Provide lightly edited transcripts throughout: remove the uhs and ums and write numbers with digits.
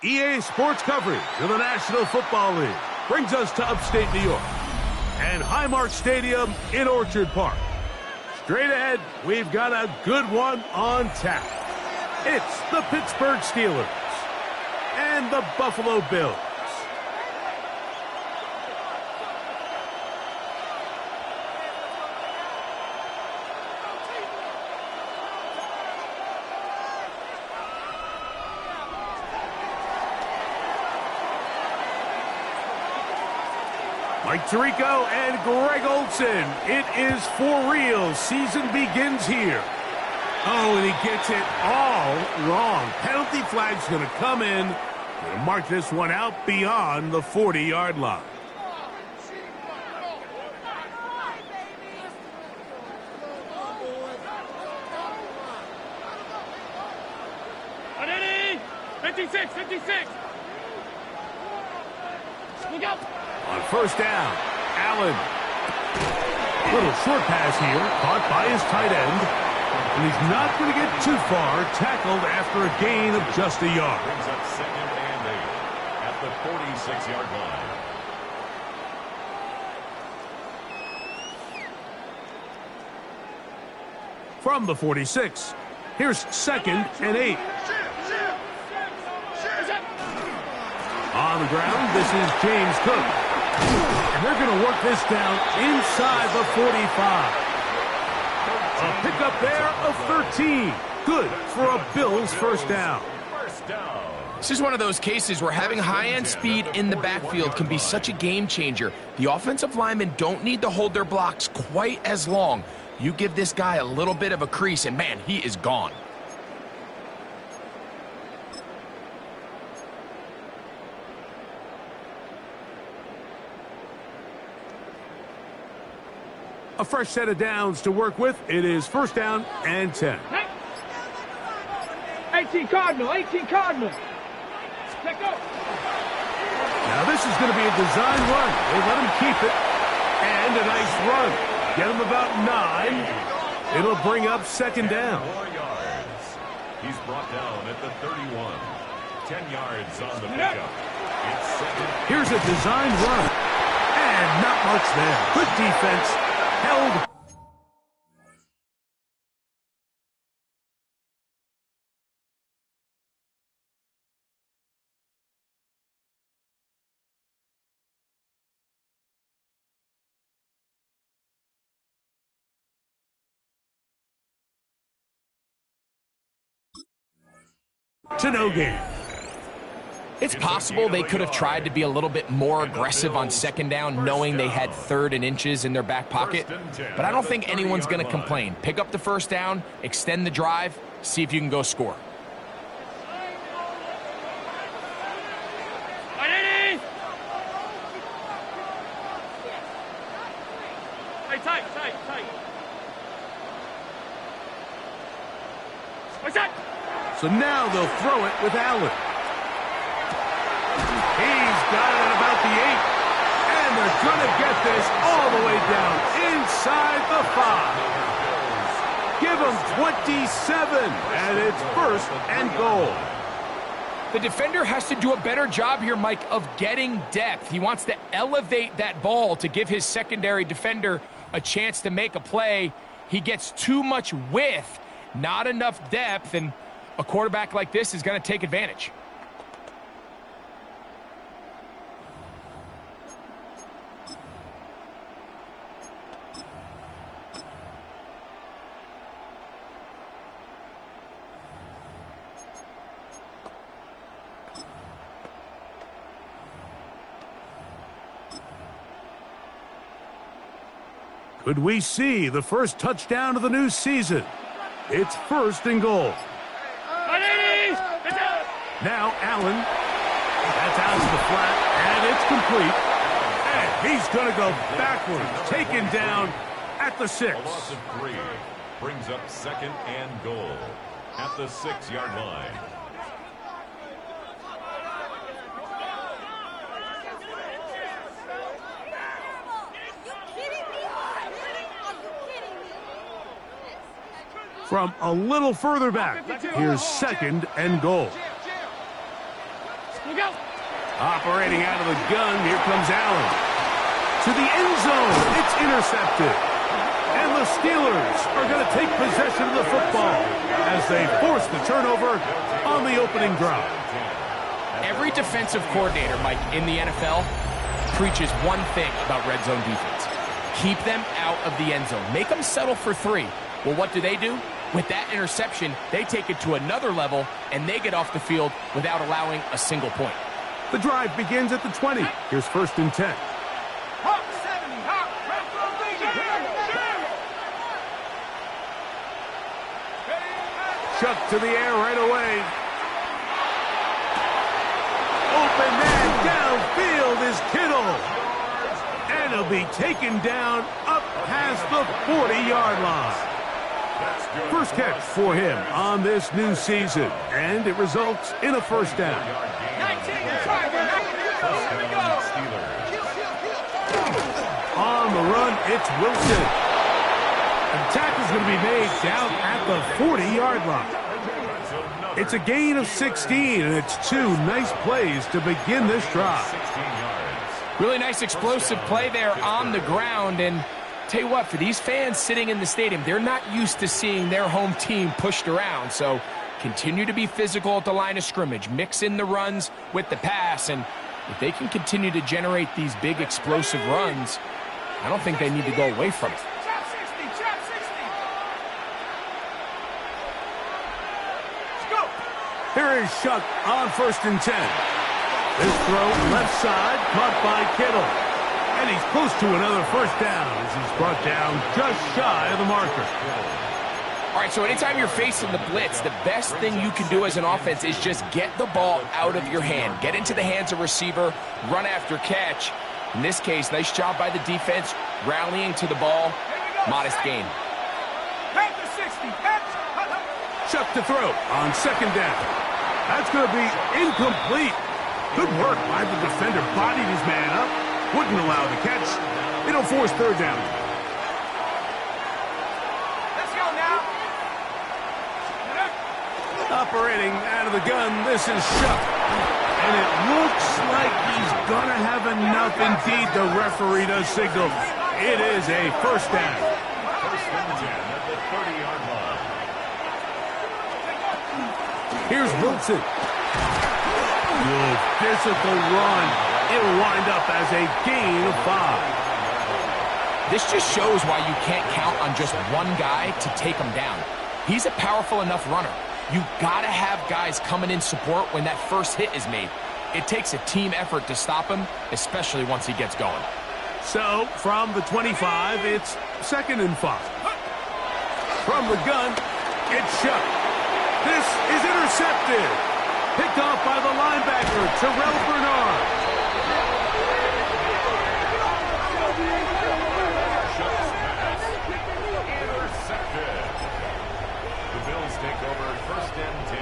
EA Sports coverage of the National Football League brings us to upstate New York and Highmark Stadium in Orchard Park. Straight ahead, we've got a good one on tap. It's the Pittsburgh Steelers and the Buffalo Bills. Mike Tirico and Greg Olsen. It is for real. Season begins here. Oh, and he gets it all wrong. Penalty flag's going to come in. Going to mark this one out beyond the 40-yard line. Ready? 56. Look out. On first down, Allen. Little short pass here, caught by his tight end. And he's not going to get too far, tackled after a gain of just a yard. Brings up 2nd and 8 at the 46-yard line. From the 46, here's 2nd and 8. On the ground, this is James Cook. And they're going to work this down inside the 45. A pickup there of 13. Good for a Bills first down. This is one of those cases where having high-end speed in the backfield can be such a game changer. The offensive linemen don't need to hold their blocks quite as long. You give this guy a little bit of a crease, and man, he is gone. A fresh set of downs to work with. It is first down and 10. 18 Cardinal. Let go. Now this is going to be a design run. They let him keep it. And a nice run. Get him about 9. It'll bring up 2nd down. 4 yards. He's brought down at the 31. 10 yards on the pickup. It's 2nd. Here's a design run. And not much there. Good defense. Held. To no gain. It's possible they could have tried to be a little bit more aggressive on 2nd down, knowing they had 3rd and inches in their back pocket. But I don't think anyone's going to complain. Pick up the first down, extend the drive, see if you can go score. Ready? Hey, tight. What's that? So now they'll throw it with Allen. He's got it at about the 8. And they're going to get this all the way down inside the 5. Give them 27, and it's 1st and goal. The defender has to do a better job here, Mike, of getting depth. He wants to elevate that ball to give his secondary defender a chance to make a play. He gets too much width, not enough depth, and a quarterback like this is going to take advantage. Could we see the first touchdown of the new season? It's 1st and goal. Now Allen. That's out to the flat, and it's complete. And he's going to go backwards, taken down at the 6. A loss of 3 brings up 2nd and goal at the 6-yard line. From a little further back, here's 2nd and goal. Operating out of the gun, here comes Allen. To the end zone, it's intercepted. And the Steelers are going to take possession of the football as they force the turnover on the opening drive. Every defensive coordinator, Mike, in the NFL preaches one thing about red zone defense. Keep them out of the end zone. Make them settle for 3. Well, what do? With that interception, they take it to another level, and they get off the field without allowing a single point. The drive begins at the 20. Here's 1st and 10. Hawk 70, Hawk, Chuck to the air right away. Open man downfield is Kittle. And he'll be taken down up past the 40-yard line. First catch for him on this new season, and it results in a first down. 19, here we go. On the run, it's Wilson. The tackle's going to be made down at the 40-yard line. It's a gain of 16, and it's 2 nice plays to begin this drive. Really nice explosive play there on the ground, and tell you what, for these fans sitting in the stadium, they're not used to seeing their home team pushed around, so continue to be physical at the line of scrimmage, mix in the runs with the pass, and if they can continue to generate these big explosive runs, I don't think they need to go away from it. Chop 60, chop 60. Let's go. Here is Chuck on 1st and 10. This throw left side, caught by Kittle. And he's close to another first down as he's brought down just shy of the marker. All right, so anytime you're facing the blitz, the best thing you can do as an offense is just get the ball out of your hand. Get into the hands of receiver, run after catch. In this case, nice job by the defense, rallying to the ball. Modest gain. Head to 60, head. Chuck to throw on 2nd down. That's going to be incomplete. Good work by the defender. Bodied his man up. Wouldn't allow the catch. It'll force 3rd down. Let's go now. Operating out of the gun, this is Chuck. And it looks like he's going to have enough. Indeed, the referee does signal. It is a first down. 1st and 10 at the 30-yard line. Here's Wilson. Good physical run. It'll wind up as a gain of 5. This just shows why you can't count on just one guy to take him down. He's a powerful enough runner. You gotta have guys coming in support when that first hit is made. It takes a team effort to stop him, especially once he gets going. So, from the 25, it's 2nd and 5. From the gun, it's Chuck. This is intercepted. Picked off by the linebacker, Terrell Bernard. Intercepted. The Bills take over 1st and 10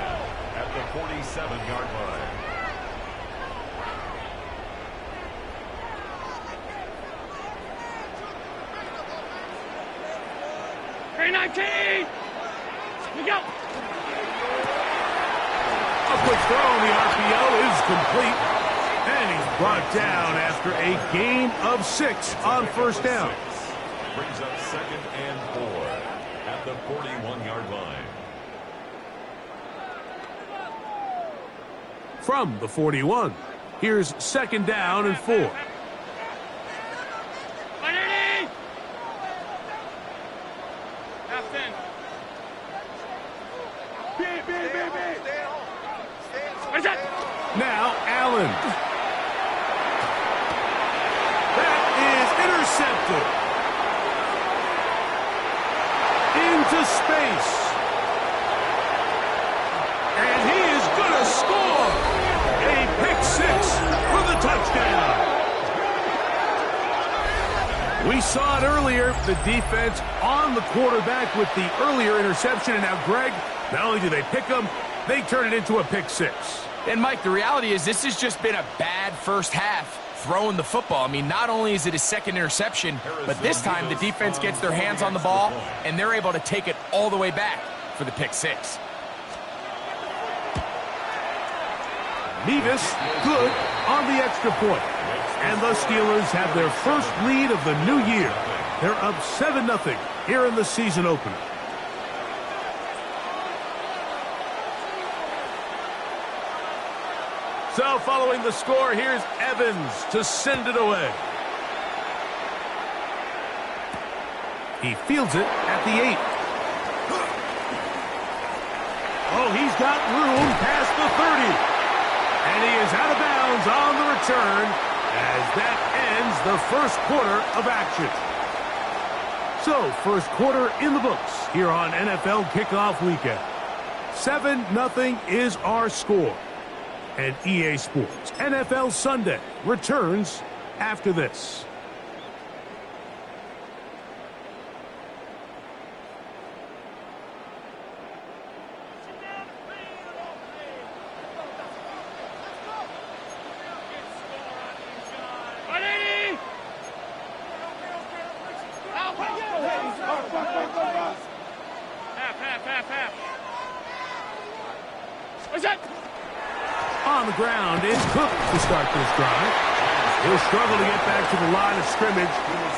at the 47-yard line. Hey, 19. We go. A quick throw on the RPO is complete. And he's brought down after a gain of 6 on 1st down. Brings up 2nd and 4 at the 41-yard line. From the 41, here's 2nd down and 4. 180. Half 10. What's that? Now Allen. That is intercepted. Into space. And he is going to score. A pick 6 for the touchdown. We saw it earlier, the defense on the quarterback with the earlier interception. And now, Greg, not only do they pick him, they turn it into a pick 6. And, Mike, the reality is this has just been a bad first half throwing the football. I mean, not only is it his 2nd interception, but this time the defense gets their hands on the ball, and they're able to take it all the way back for the pick 6. Nevis, good on the extra point. And the Steelers have their first lead of the new year. They're up 7-0 here in the season opener. So following the score, here's Evans to send it away. He fields it at the 8. Oh, he's got room past the 30. And he is out of bounds on the return as that ends the first quarter of action. So, first quarter in the books here on NFL Kickoff Weekend. 7-0 is our score. And EA Sports NFL Sunday returns after this. On the ground, it's Cook to start this drive. He'll struggle to get back to the line of scrimmage.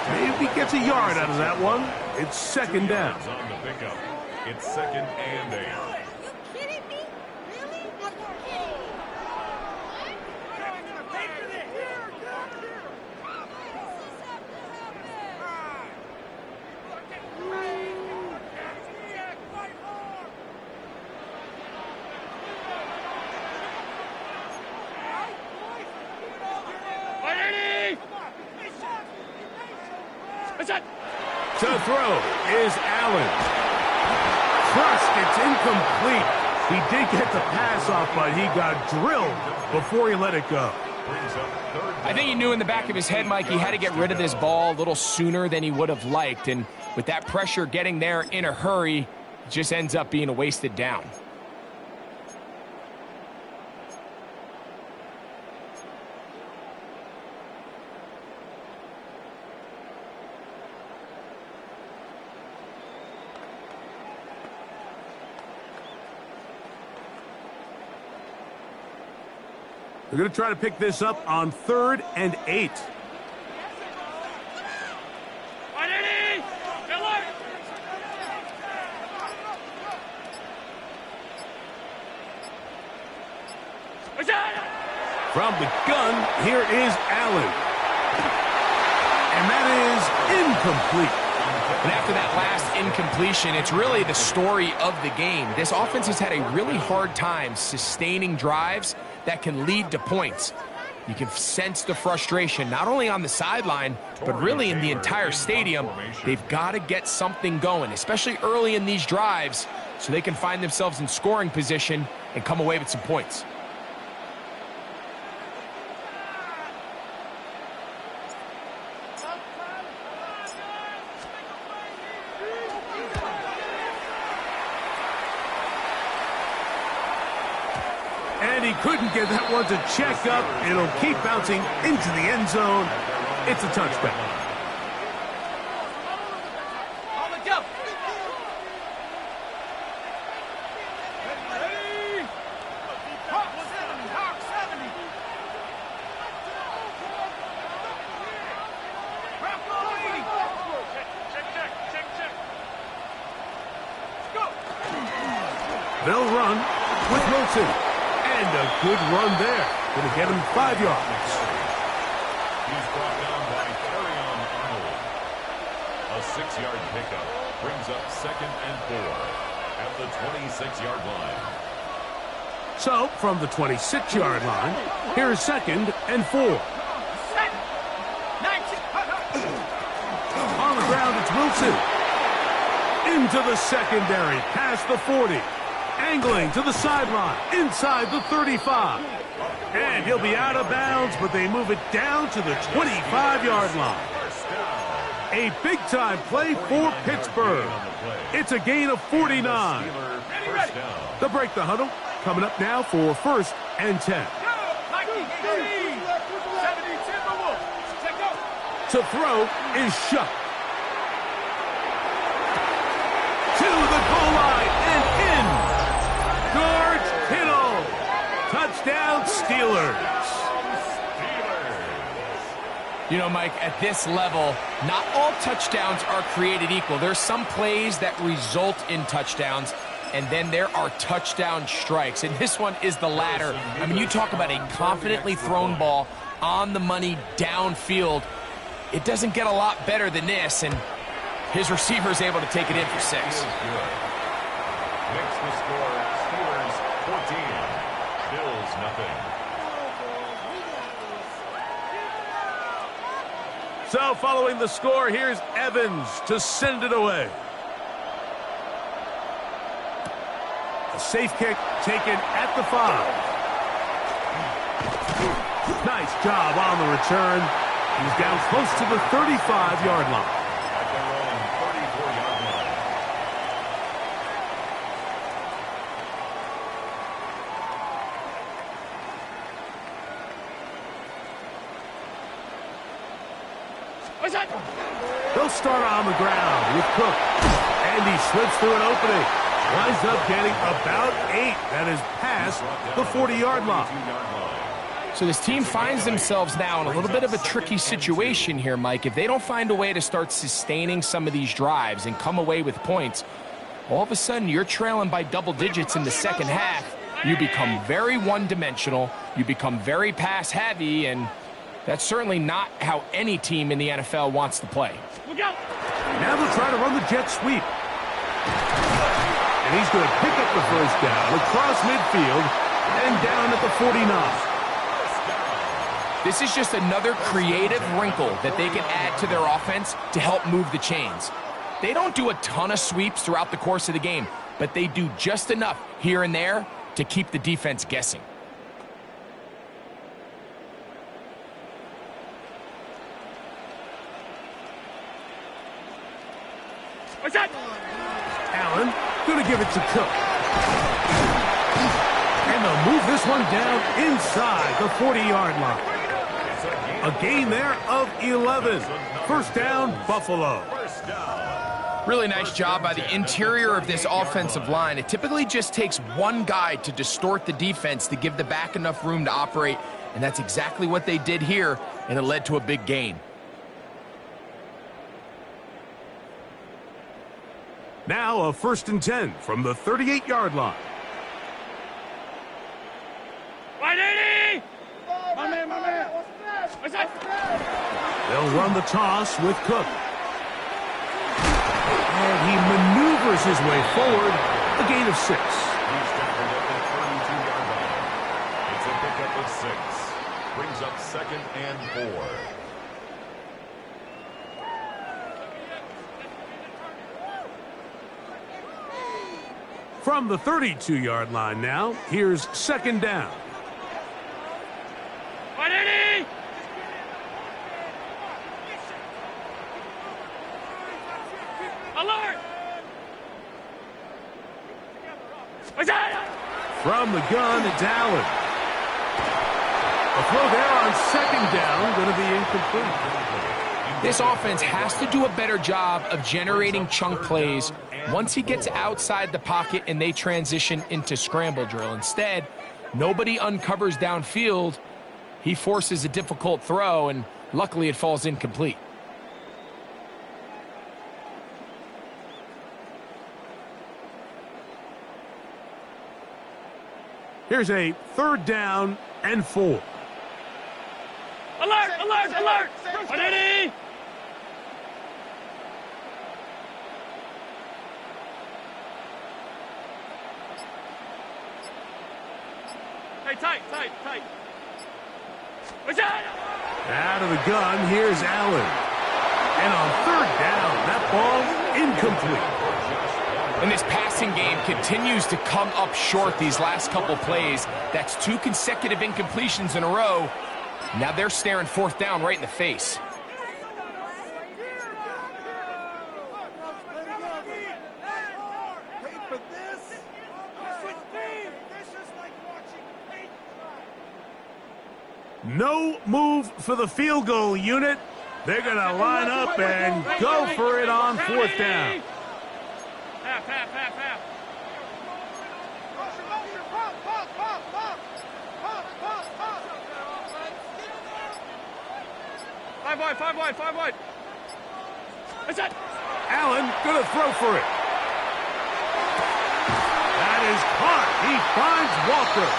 Maybe gets a yard out of that one. It's second down. On the pickup. It's second and 8. Are you kidding me? Really? To throw is Allen. Crushed, it's incomplete. He did get the pass off, but he got drilled before he let it go. I think he knew in the back of his head, Mike, he had to get rid of this ball a little sooner than he would have liked. And with that pressure getting there in a hurry, it just ends up being a wasted down. They're going to try to pick this up on 3rd and 8. From the gun, here is Allen. And that is incomplete. And after that last incompletion, it's really the story of the game. This offense has had a really hard time sustaining drives that can lead to points. You can sense the frustration, not only on the sideline, but really in the entire stadium. They've got to get something going, especially early in these drives, so they can find themselves in scoring position and come away with some points. And he couldn't get that one to check up. It'll keep bouncing into the end zone. It's a touchback. They'll run with Wilson. And a good run there. Going to get him 5 yards. He's brought down by Carrion Arnold. A 6-yard pickup brings up 2nd and 4 at the 26-yard line. So, from the 26-yard line, here's 2nd and 4. On the ground, it's Wilson. Into the secondary, past the 40. Angling to the sideline, inside the 35. And he'll be out of bounds, but they move it down to the 25-yard line. A big-time play for Pittsburgh. It's a gain of 49. They'll break the huddle. Coming up now for 1st and 10. To throw is Shuck. To the goal line and in. George Kittle. Touchdown, Steelers. You know, Mike, at this level, not all touchdowns are created equal. There's some plays that result in touchdowns, and then there are touchdown strikes. And this one is the latter. I mean, you talk about a confidently thrown ball on the money downfield. It doesn't get a lot better than this, and his receiver is able to take it in for 6. Makes the score Steelers 14, Bills nothing. So following the score, here's Evans to send it away. A safe kick taken at the 5. Nice job on the return. He's down close to the 35-yard line. At their own 34-yard line. What's that? They'll start on the ground with Cook. And he slips through an opening. Winds up getting about 8. That is past the 40-yard line. So this team finds themselves now in a little bit of a tricky situation here, Mike. If they don't find a way to start sustaining some of these drives and come away with points, all of a sudden you're trailing by double digits in the second half. You become very one-dimensional. You become very pass-heavy, and that's certainly not how any team in the NFL wants to play. Look out! Now they'll try to run the jet sweep. And he's going to pick up the first down across midfield and down at the 49. This is just another creative wrinkle that they can add to their offense to help move the chains. They don't do a ton of sweeps throughout the course of the game, but they do just enough here and there to keep the defense guessing. What's that? Allen going to give it to Cook. And they'll move this one down inside the 40-yard line. A gain there of 11. First down, Buffalo. Really nice job by the interior of this offensive line. It typically just takes one guy to distort the defense to give the back enough room to operate, and that's exactly what they did here, and it led to a big gain. Now a 1st and 10 from the 38-yard line. 180! My man, my man. What's that? They'll run the toss with Cook. And he maneuvers his way forward. A gain of 6. He's tackled at the 32-yard line. It's a pickup of 6. Brings up 2nd and 4. From the 32-yard line now, here's 2nd down. 180! Alert! What's that? From the gun, it's Allen. A throw there on 2nd down, going to be incomplete. This offense has to do a better job of generating chunk plays once he gets outside the pocket and they transition into scramble drill. Instead, nobody uncovers downfield. He forces a difficult throw, and luckily it falls incomplete. Here's a 3rd down and 4. Alert! Alert! Alert! 180! Hey, tight, tight, tight. What's that? Out of the gun, here's Allen. And on 3rd down, that ball incomplete. And this passing game continues to come up short these last couple plays. That's 2 consecutive incompletions in a row. Now they're staring 4th down right in the face. No move for the field goal unit. They're going to line up and go for it on 4th down. Half, half, half, half. 5 wide, 5 wide, 5 wide. That's it. Allen gonna throw for it. That is caught. He finds Walker.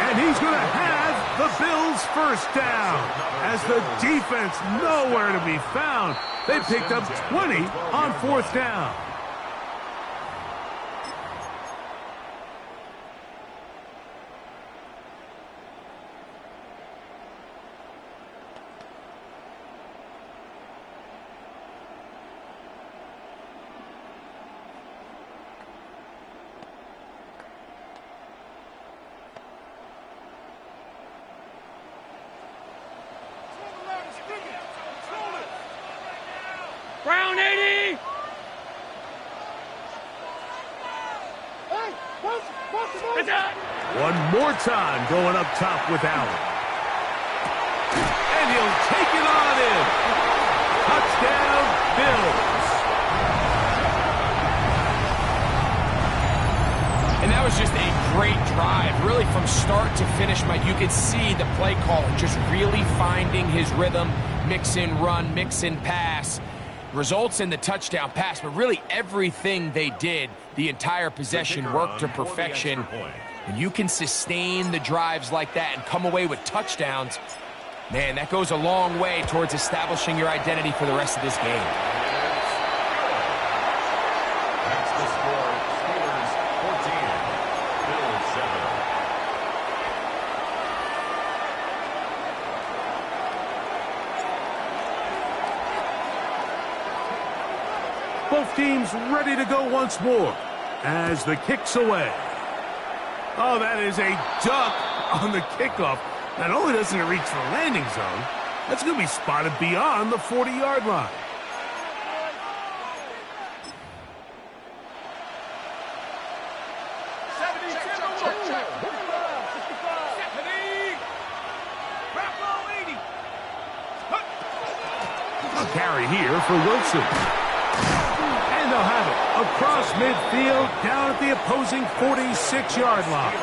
And he's gonna have the Bills first down. As the defense nowhere to be found. They picked up 20 on fourth down. Brown 80. It's out. One more time going up top with Allen. And he'll take it on in. Touchdown, Bills. And that was just a great drive, really from start to finish, Mike. You could see the play caller just really finding his rhythm, mix in run, mix in pass. Results in the touchdown pass, but really everything they did, the entire possession worked to perfection. And you can sustain the drives like that and come away with touchdowns. Man, that goes a long way towards establishing your identity for the rest of this game. That's the score. Steelers 14, Bills 7. Both teams ready to go once more as the kick's away. Oh, that is a duck on the kickoff. Not only doesn't it reach the landing zone, that's going to be spotted beyond the 40-yard line. A carry here for Wilson. And they'll have it across midfield down at the opposing 46-yard line.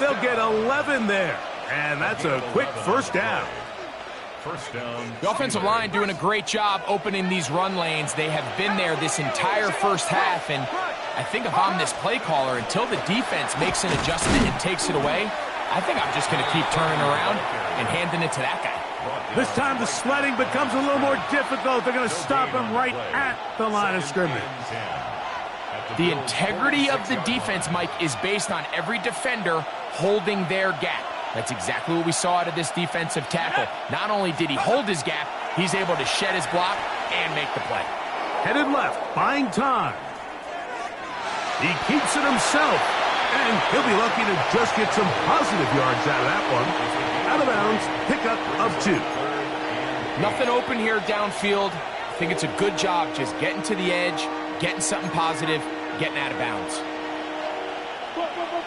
They'll get 11 there. And that's a quick first down. First down. The offensive line doing a great job opening these run lanes. They have been there this entire first half, and I think if I'm this play caller, until the defense makes an adjustment and takes it away, I think I'm just going to keep turning around and handing it to that guy. This time the sledding becomes a little more difficult. They're going to stop him right at the line of scrimmage. The integrity of the defense, Mike, is based on every defender holding their gap. That's exactly what we saw out of this defensive tackle. Not only did he hold his gap, he's able to shed his block and make the play. Headed left, buying time. He keeps it himself, and he'll be lucky to just get some positive yards out of that one. Out of bounds, pickup of 2. Nothing open here downfield. I think it's a good job just getting to the edge, getting something positive, getting out of bounds.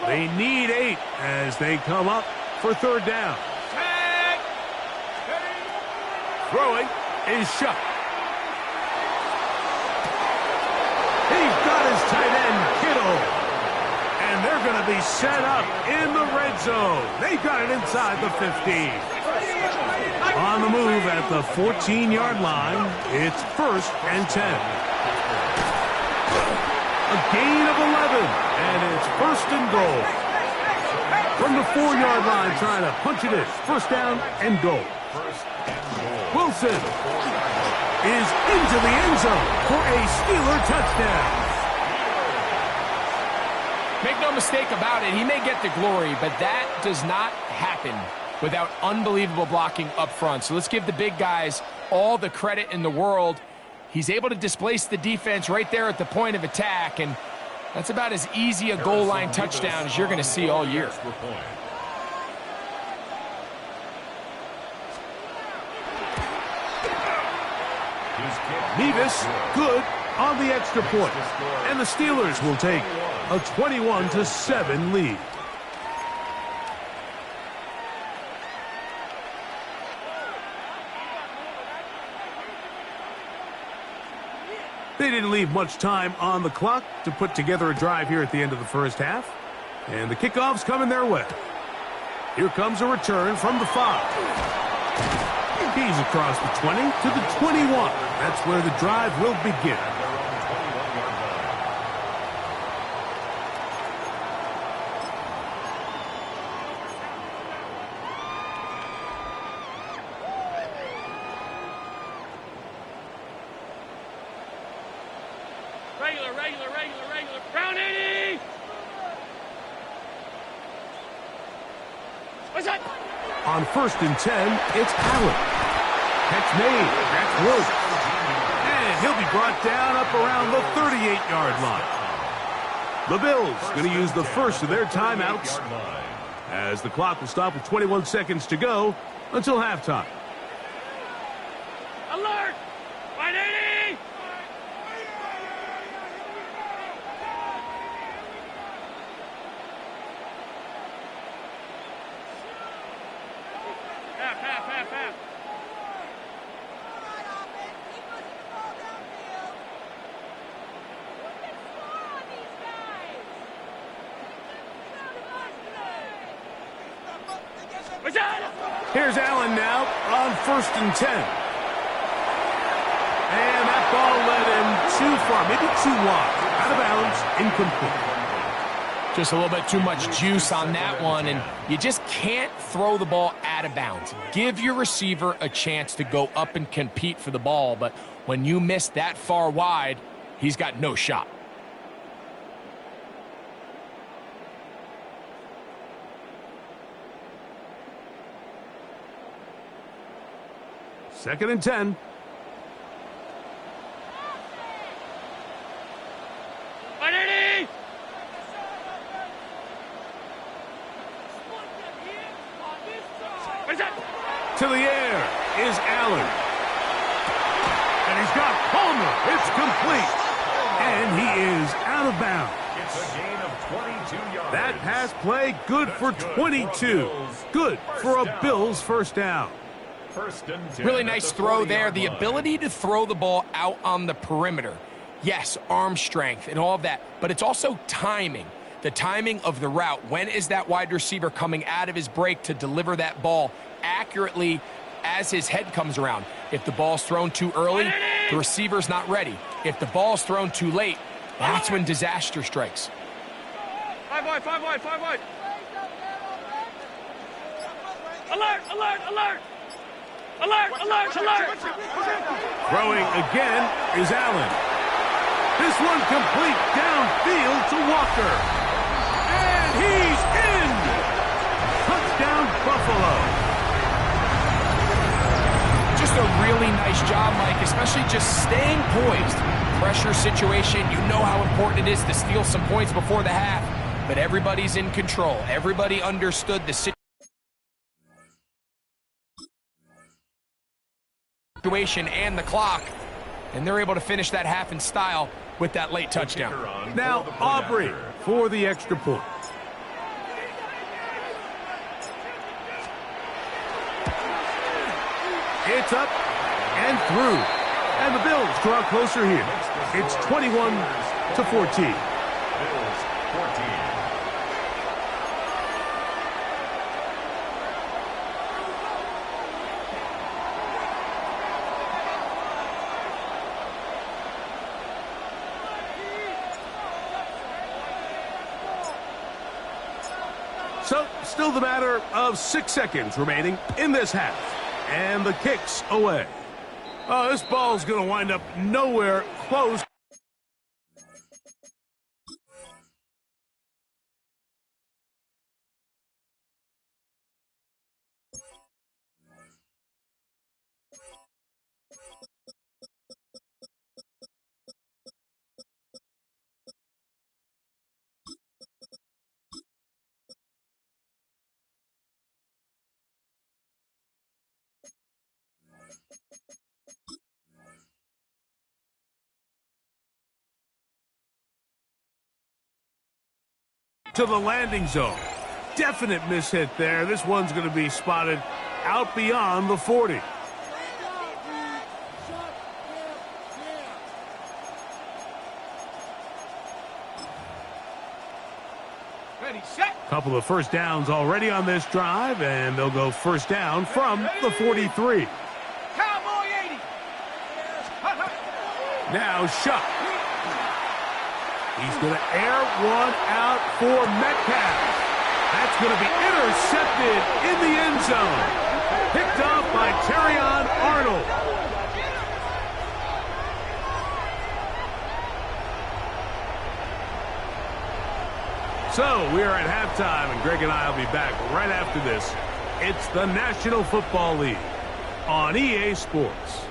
They need 8 as they come up for third down. Throwing is shut. He's got his tight end, Kittle. And they're going to be set up in the red zone. They got it inside the 15. On the move at the 14-yard line, it's 1st and 10. A gain of 11, and it's 1st and goal. From the 4-yard line, trying to punch it in. 1st down and goal. Wilson is into the end zone for a Steeler touchdown. Make no mistake about it, he may get the glory, but that does not happen without unbelievable blocking up front. So let's give the big guys all the credit in the world. He's able to displace the defense right there at the point of attack, and that's about as easy a goal line touchdown as you're going to see all year. Nevis, good on the extra point. And the Steelers will take a 21-7 lead. They didn't leave much time on the clock to put together a drive here at the end of the first half. And the kickoff's coming their way. Here comes a return from the 5. He's across the 20 to the 21. That's where the drive will begin. Regular. Ground 80! What's that? On 1st and 10, it's Allen. Catch made. That's Woods. And he'll be brought down up around the 38-yard line. The Bills going to use the first of their timeouts as the clock will stop with 21 seconds to go until halftime. Alert! 180! Half. Here's Allen now on 1st and 10. And that ball led him too far, maybe too wide. Out of bounds, incomplete. Just a little bit too much juice on that one, and you just can't throw the ball out of bounds. Give your receiver a chance to go up and compete for the ball, but when you miss that far wide, he's got no shot. Second and 10. To the air is Allen. And he's got Palmer. It's complete. And he is out of bounds. It's a gain of 22 yards. That pass play good for 22. Good for a Bills first down. Really nice throw there. The ability to throw the ball out on the perimeter. Yes, arm strength and all of that, but it's also timing. The timing of the route. When is that wide receiver coming out of his break to deliver that ball accurately as his head comes around? If the ball's thrown too early, the receiver's not ready. If the ball's thrown too late, that's when disaster strikes. 5 wide. Alert! Throwing again is Allen. This one complete downfield to Walker. And he's in! Touchdown, Buffalo. Just a really nice job, Mike, especially just staying poised. Pressure situation, you know how important it is to steal some points before the half, but everybody's in control. Everybody understood the situation and the clock, and they're able to finish that half in style with that late touchdown. Now Aubrey for the extra point. It's up and through. And the Bills draw closer here. It's 21-14. Bills 14. So, still the matter of 6 seconds remaining in this half. And the kick's away. Oh, this ball's going to wind up nowhere close. To the landing zone. Definite mishit there. This one's going to be spotted out beyond the 40. Ready, set. Couple of first downs already on this drive, and they'll go first down from the 43. Now Shuck. He's going to air one out for Metcalf. That's going to be intercepted in the end zone. Picked up by Terrion Arnold. So we are at halftime, and Greg and I will be back right after this. It's the National Football League on EA Sports.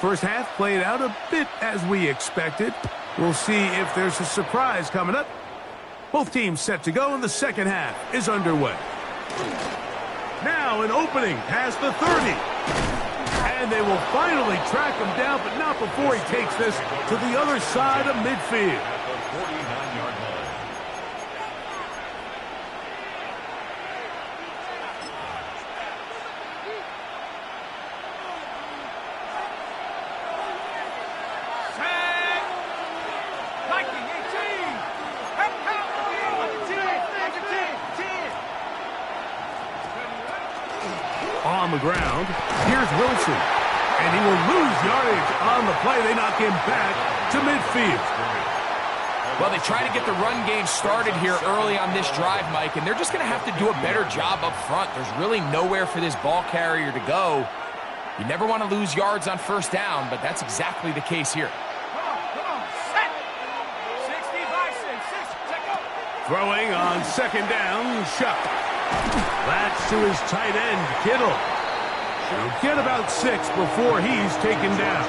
First half played out a bit as we expected. We'll see if there's a surprise coming up. Both teams set to go, and the second half is underway. Now an opening past the 30. And they will finally track him down, but not before he takes this to the other side of midfield. At the 49-yard line. On the ground, here's Wilson. And he will lose yardage on the play. They knock him back to midfield. Well, they try to get the run game started here early on this drive, Mike, and they're just going to have to do a better job up front. There's really nowhere for this ball carrier to go. You never want to lose yards on first down, but that's exactly the case here. Throwing on second down, Shuck. That's to his tight end, Kittle. He'll get about 6 before he's taken down.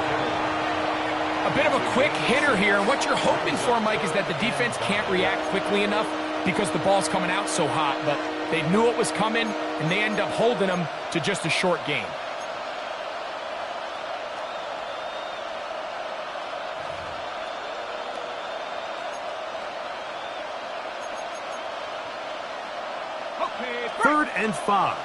A bit of a quick hitter here, and what you're hoping for, Mike, is that the defense can't react quickly enough because the ball's coming out so hot, but they knew it was coming, and they end up holding them to just a short gain. Third and 5.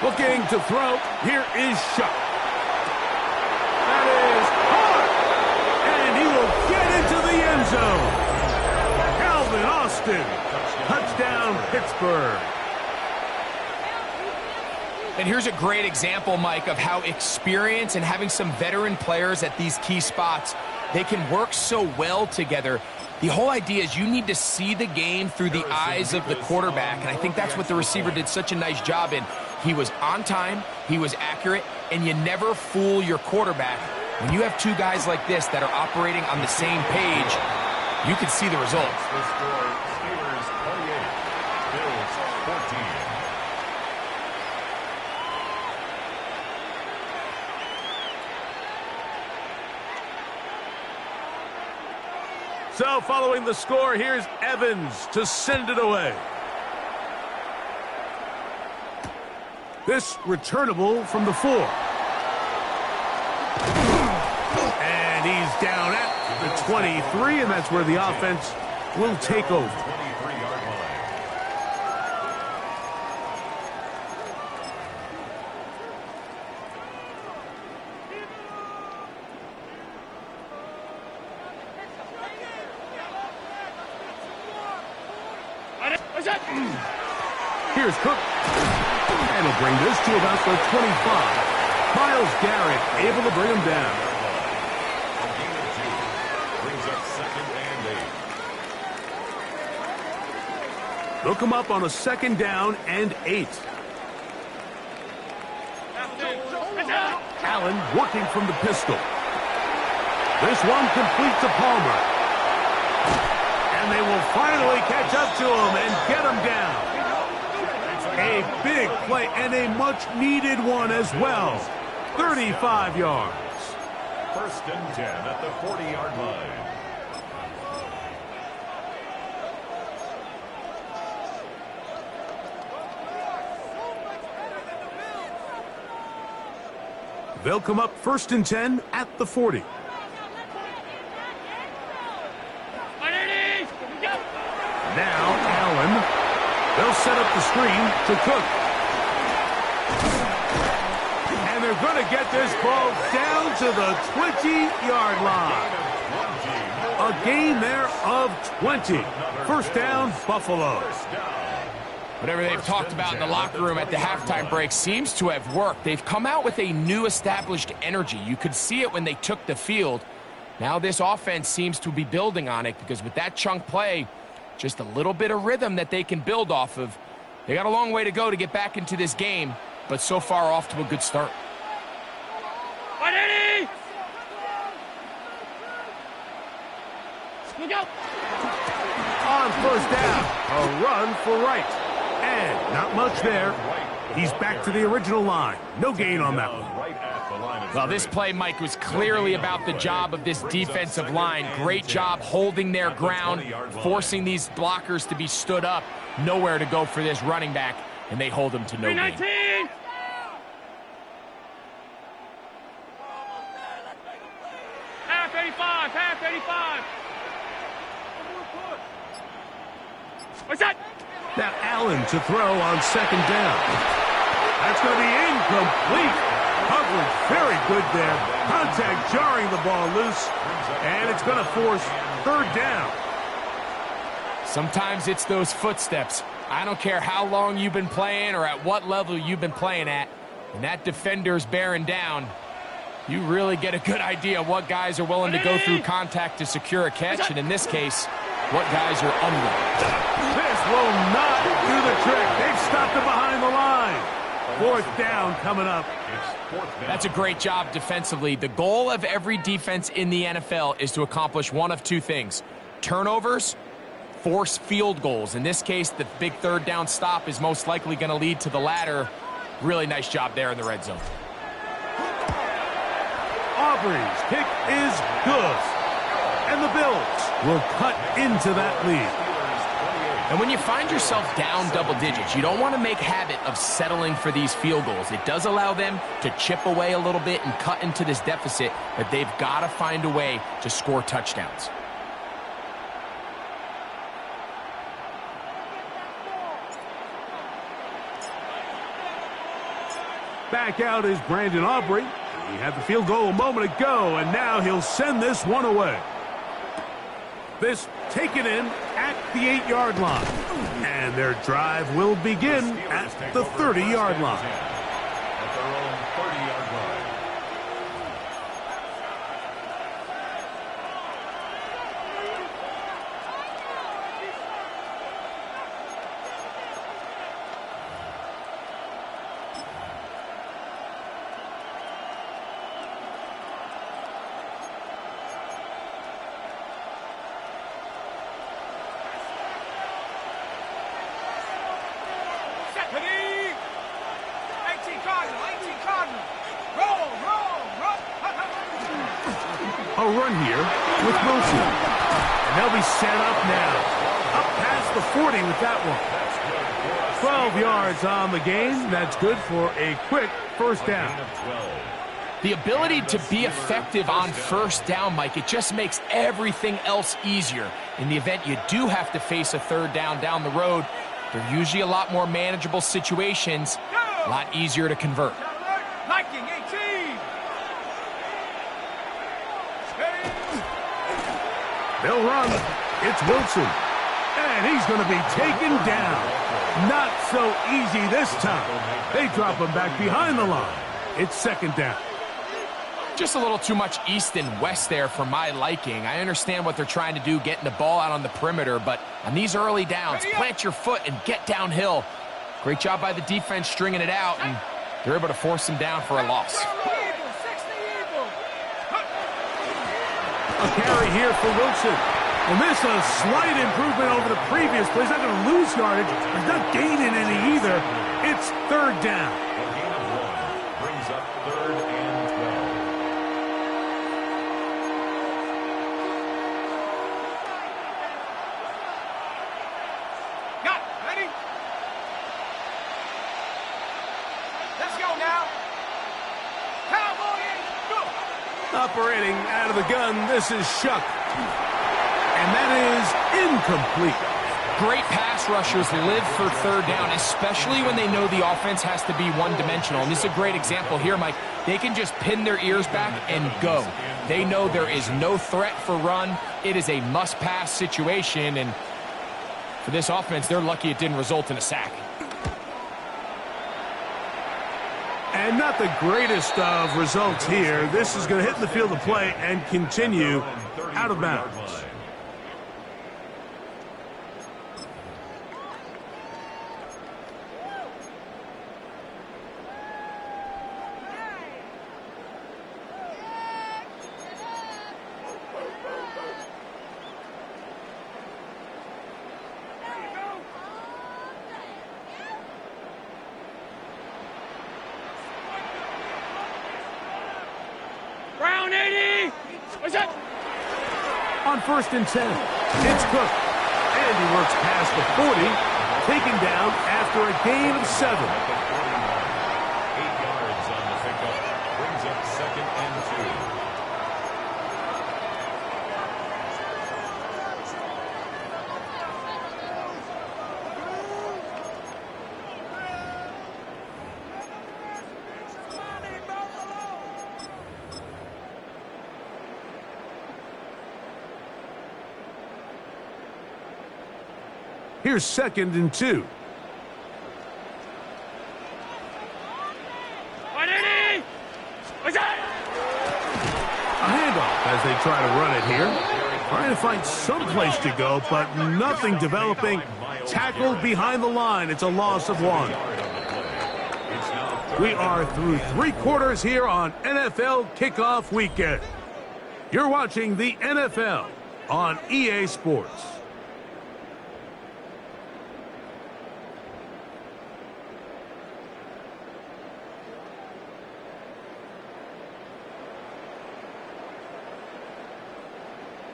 Looking to throw. Here is Shuck. That is hard. And he will get into the end zone. Calvin Austin. Touchdown, Pittsburgh. And here's a great example, Mike, of how experience and having some veteran players at these key spots, they can work so well together. The whole idea is you need to see the game through the eyes of the quarterback, and I think that's what the receiver did such a nice job in. He was on time, he was accurate, and you never fool your quarterback. When you have two guys like this that are operating on the same page, you can see the results. The score, Steelers 28, Bills 14. So following the score, here's Evans to send it away. This returnable from the 4. And he's down at the 23, and that's where the offense will take over. 23-yard line. Here's Cook. And he'll bring this to about the 25. Myles Garrett able to bring him down. A gain of 2. Brings up 2nd and 8. Look him up on a 2nd down and 8. Allen working from the pistol. This one complete to Palmer. And they will finally catch up to him and get him down. A big play and a much-needed one as well. 35 yards. 1st and 10 at the 40-yard line. They'll come up 1st and 10 at the 40. Now Allen. They'll set up the screen to Cook. And they're going to get this ball down to the 20-yard line. A gain there of 20. First down, Buffalo. Whatever they've talked about in the locker room at the halftime break seems to have worked. They've come out with a new established energy. You could see it when they took the field. Now this offense seems to be building on it because with that chunk play, just a little bit of rhythm that they can build off of. They got a long way to go to get back into this game, but so far off to a good start. On first down, a run for Wright. And not much there. He's back to the original line. No gain on that one. Well, this play, Mike, was clearly about the job of this defensive line. Great job holding their ground, forcing these blockers to be stood up. Nowhere to go for this running back, and they hold him to no gain. Half 85, half 85. What's that? Now Allen to throw on second down. That's going to be incomplete. Coverage very good there. Contact jarring the ball loose. And it's going to force third down. Sometimes it's those footsteps. I don't care how long you've been playing or at what level you've been playing at. When that defender's bearing down, you really get a good idea of what guys are willing to go through contact to secure a catch. And in this case, what guys are unwilling. This will not do the trick. They've stopped it behind the line. Fourth down coming up. That's a great job defensively. The goal of every defense in the NFL is to accomplish one of two things. Turnovers, force field goals. In this case, the big third down stop is most likely going to lead to the latter. Really nice job there in the red zone. Aubrey's kick is good. And the Bills will cut into that lead. And when you find yourself down double digits, you don't want to make habit of settling for these field goals. It does allow them to chip away a little bit and cut into this deficit, but they've got to find a way to score touchdowns. Back out is Brandon Aubrey. He had the field goal a moment ago, and now he'll send this one away. This taken in at the 8-yard line. And their drive will begin at the 30-yard line. At their own 30-yard line. A run here with Wilson. And they'll be set up now. Up past the 40 with that one. 12 yards on the gain. That's good for a quick first down. The ability to be effective on first down, Mike, it just makes everything else easier. In the event you do have to face a third down the road, they're usually a lot more manageable situations, a lot easier to convert. Liking 18. They'll run. It's Wilson. And he's going to be taken down. Not so easy this time. They drop him back behind the line. It's second down. Just a little too much east and west there for my liking. I understand what they're trying to do, getting the ball out on the perimeter, but on these early downs, plant your foot and get downhill. Great job by the defense stringing it out, and they're able to force him down for a loss. A carry here for Wilson. And this is a slight improvement over the previous play. He's not going to lose yardage. He's not gaining any either. It's third down. A gain of 1 brings up 3rd and 12. Got it. Ready? Let's go now. Cowboys, go. Operating out of the gun, this is Shuck. And that is incomplete. Great pass rushers live for third down, especially when they know the offense has to be one-dimensional. And this is a great example here, Mike. They can just pin their ears back and go. They know there is no threat for run. It is a must-pass situation, and for this offense, they're lucky it didn't result in a sack. And not the greatest of results here. This is going to hit the field of play and continue out of bounds. Brown 80! What's that? On 1st and 10, it's Cook. And he works past the 40, taken down after a gain of 7. 8 yards on the pickup. Brings up 2nd and 2. Here's 2nd and 2. 180! What's that? A handoff as they try to run it here. Trying to find some place to go, but nothing developing. Tackled behind the line. It's a loss of 1. We are through 3 quarters here on NFL Kickoff Weekend. You're watching the NFL on EA Sports.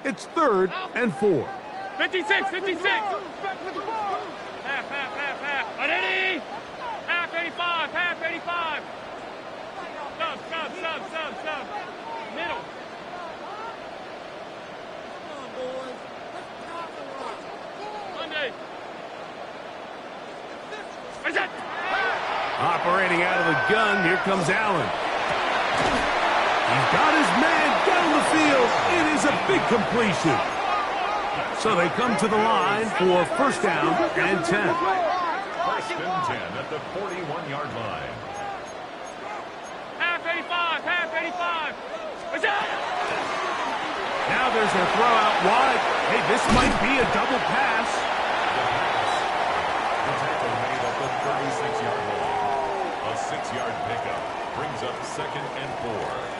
It's 3rd and 4. 56, 56! Half. 180! Half 85, half 85! Sub. Middle. Monday. What's that? Operating out of the gun, here comes Allen. He's got his man down the field. It is a big completion. So they come to the line for 1st down and 10. 1st and 10 at the 41-yard line. Half 85, half 85! What's that? Now there's a throw out wide. Hey, this might be a double pass. The tackle made at the 36-yard line. A 6-yard pickup brings up 2nd and 4.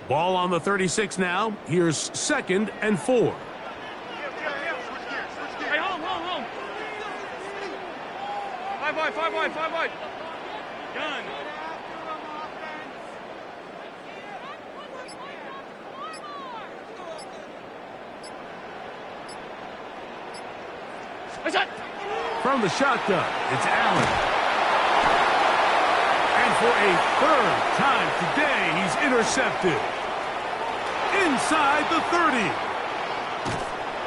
Ball on the 36 now. Here's 2nd and 4. Hey, home. 5 wide. Gun. What's that? From the shotgun, it's Allen. And for a 3rd time today, he's intercepted. Inside the 30.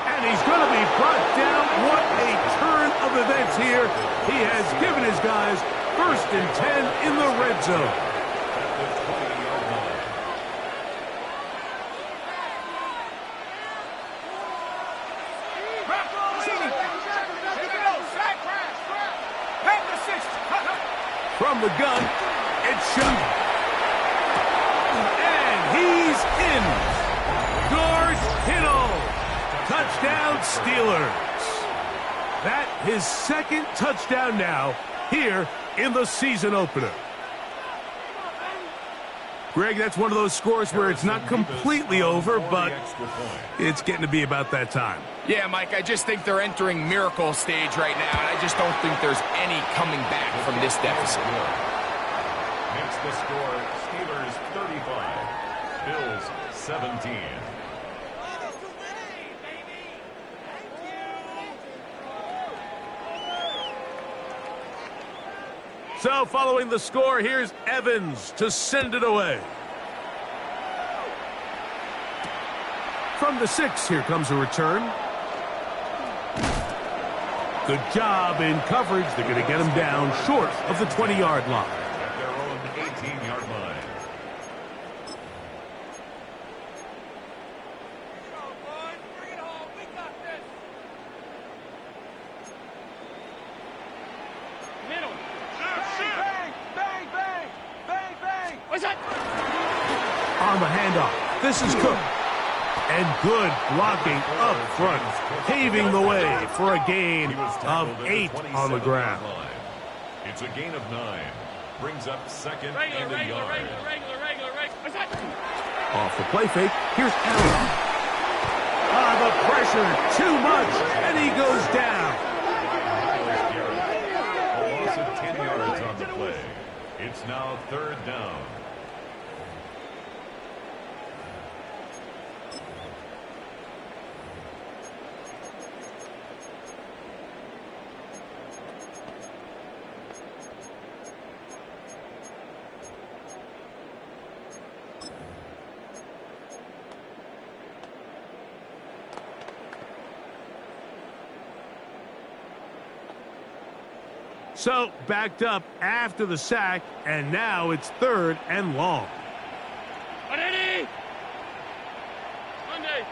And he's going to be brought down. What a turn of events here. He has given his guys 1st and 10 in the red zone. From the gun, it's shot. And he's in. George Kittle. Touchdown, Steelers. That his 2nd touchdown now here in the season opener. Greg, that's one of those scores where it's not completely over, but it's getting to be about that time. Yeah, Mike, I just think they're entering miracle stage right now, and I just don't think there's any coming back from this deficit. Makes the score Steelers 35, Bills 17. So following the score, here's Evans to send it away. From the 6, here comes a return. Good job in coverage. They're going to get him down short of the 20-yard line. At their own 18-yard line. Middle. Bang, bang, bang, bang, bang. What's that? On the handoff, this is Cook. And good blocking up front, paving the way for a gain of 8 on the ground. It's a gain of 9. Brings up second Regular, and a regular, yard. regular. What's that? Off the play fake, here's Allen. The pressure, too much, and he goes down. A loss of 10 yards on the play. It's now 3rd down. So backed up after the sack, and now it's 3rd and long. 180. Monday.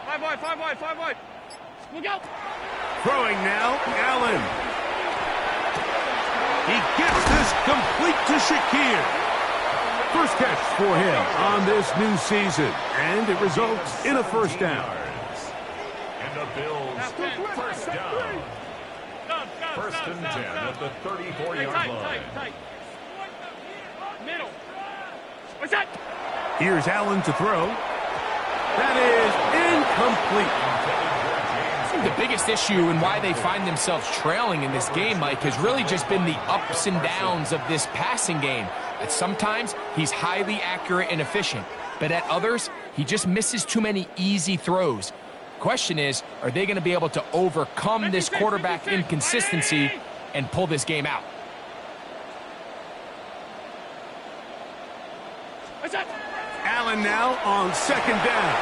5 wide. Look out. Throwing now, Allen. He gets this complete to Shakir. First catch for him on this new season, and it results in a 1st down. And the Bills first down. First and 10 at the 34-yard line. Tight. Middle. What's that? Here's Allen to throw. That is incomplete. I think the biggest issue and why they find themselves trailing in this game, Mike, has really just been the ups and downs of this passing game. That sometimes he's highly accurate and efficient, but at others, he just misses too many easy throws. Question is, are they going to be able to overcome this quarterback inconsistency and pull this game out? What's that? Allen now on 2nd down.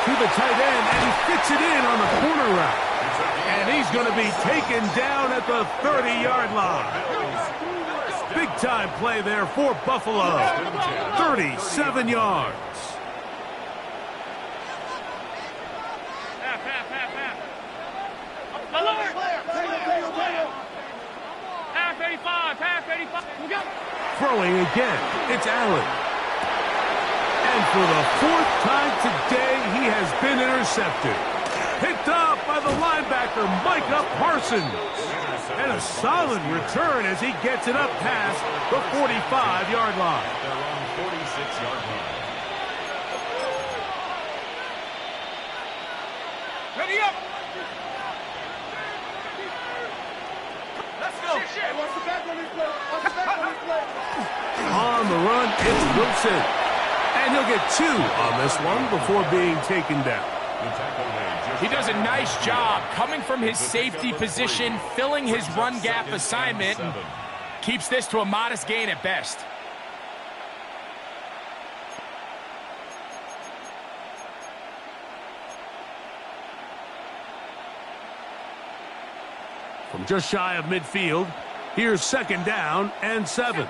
To the tight end, and he fits it in on the corner route. And he's going to be taken down at the 30-yard line. Big-time play there for Buffalo. 37 yards. Half 85. Look out. Throwing again, it's Allen. And for the 4th time today, he has been intercepted. Picked up by the linebacker, Micah Parsons. And a solid return as he gets it up past the 45-yard line. Their own 46-yard line. Ready up. Let's go. What's the back on this play? On the run, it's Wilson. And he'll get 2 on this one before being taken down. He does a nice job coming from his safety position, filling his run gap assignment, and keeps this to a modest gain at best. From just shy of midfield, here's 2nd down and 7.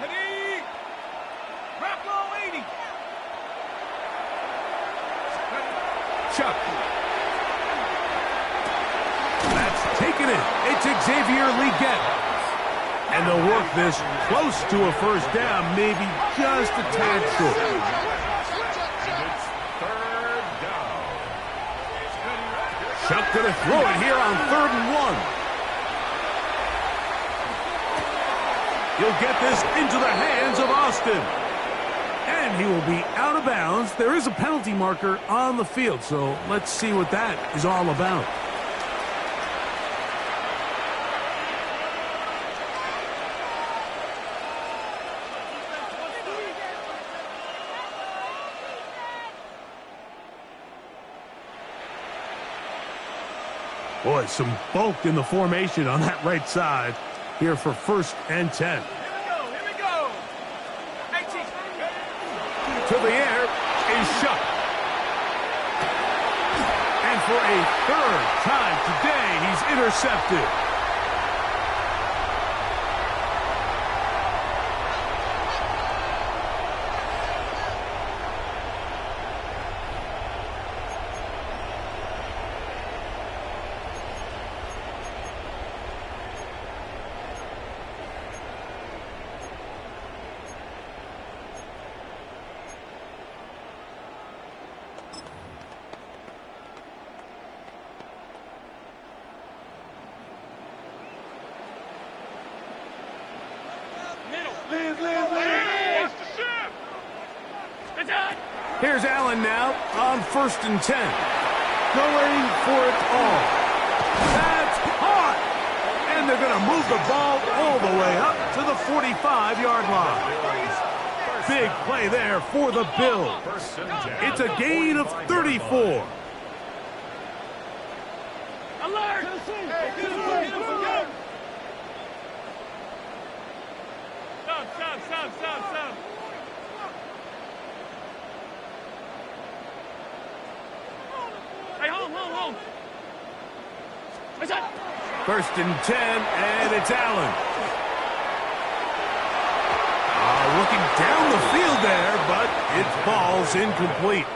Chuck. That's taken it. It's Xavier Legette. And they'll work this close to a 1st down, maybe just a tad short. And it's 3rd down. Chuck going to throw it here on 3rd and 1. He'll get this into the hands of Austin. And he will be out of bounds. There is a penalty marker on the field, so let's see what that is all about. Boy, some bulk in the formation on that right side here for 1st and 10. Here we go. 18. To the air is shot. And for a 3rd time today, he's intercepted. Here's Allen now on 1st and 10. Going for it all. That's caught! And they're going to move the ball all the way up to the 45-yard line. Big play there for the Bills. It's a gain of 34. Alert! Stop. Hey, home. What's that? 1st and 10, and it's Allen. Looking down the field there, but it's ball's incomplete.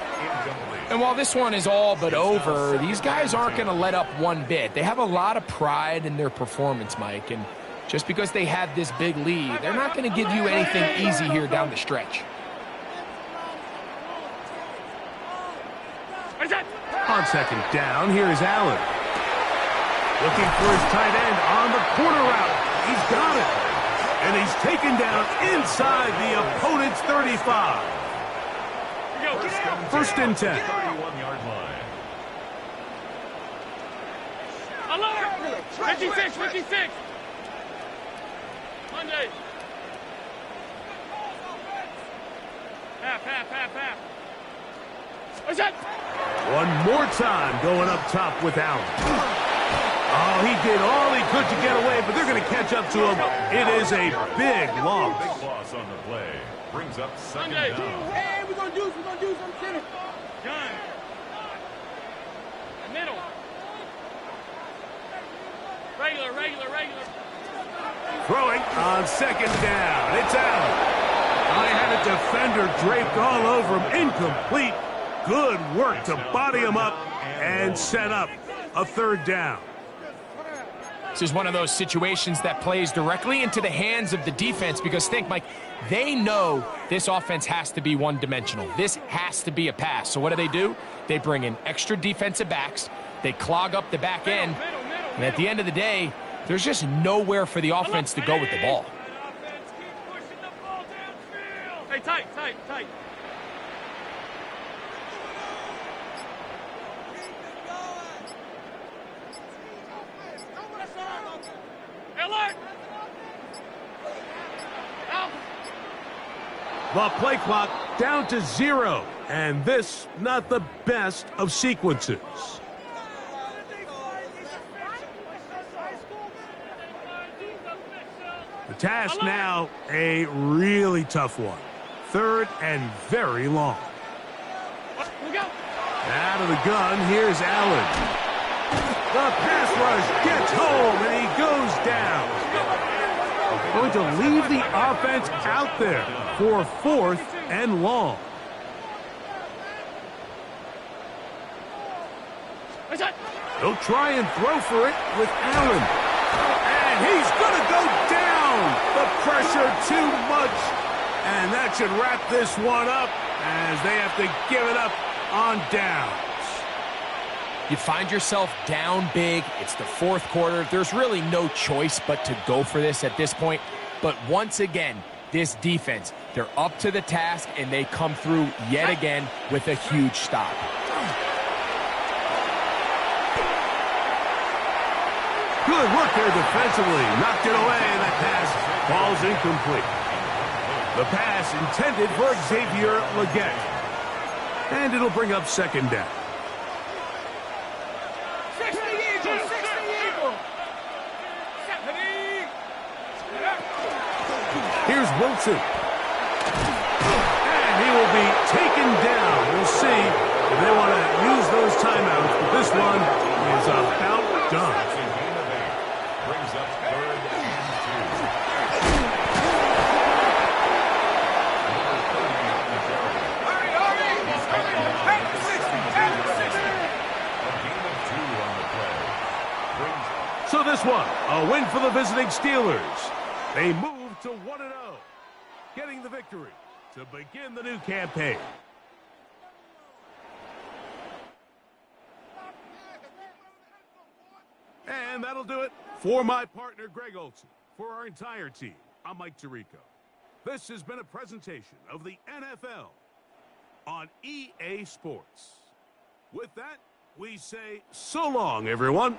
And while this one is all but over, these guys aren't going to let up one bit. They have a lot of pride in their performance, Mike, and just because they have this big lead, they're not going to give you anything easy here down the stretch. On 2nd down, here's Allen. Looking for his tight end on the corner route. He's got it. And he's taken down inside the opponent's 35. 1st and 10. 31-yard line. Alert! 56. Monday. Half. What's that? One more time going up top with Allen. Oh, he did all he could to get away, but they're going to catch up to him. It is a big loss. Big loss on the play. Brings up 2nd down. Hey, we're going to do some center. Gun. Middle. Regular. Throwing on 2nd down. It's Allen. I had a defender draped all over him. Incomplete. Good work to body him up and set up a 3rd down. This is one of those situations that plays directly into the hands of the defense because think, Mike, they know this offense has to be one-dimensional. This has to be a pass. So what do? They bring in extra defensive backs. They clog up the back end. And at the end of the day, there's just nowhere for the offense to go with the ball. Hey, tight. Alert! Out! The play clock down to 0. And this, not the best of sequences. The task now, a really tough one. 3rd and very long. Out of the gun, here's Allen. The pass rush gets home, and he goes down. Going to leave the offense out there for 4th and long. He'll try and throw for it with Allen. And he's going to go down. The pressure too much. And that should wrap this one up as they have to give it up on downs. You find yourself down big. It's the 4th quarter. There's really no choice but to go for this at this point. But once again, this defense, they're up to the task, and they come through yet again with a huge stop. Good work there defensively. Knocked it away, and that pass falls incomplete. The pass intended for Xavier Legette. And it'll bring up 2nd down. 60 Eagles, Here's Wilson. And he will be taken down. We'll see if they want to use those timeouts, but this one is about done. That's a gain of 8. Brings up 3rd and 2. So this one, a win for the visiting Steelers. They move to 1-0, getting the victory to begin the new campaign. And that'll do it for my partner, Greg Olson. For our entire team, I'm Mike Tirico. This has been a presentation of the NFL on EA Sports. With that, we say so long, everyone.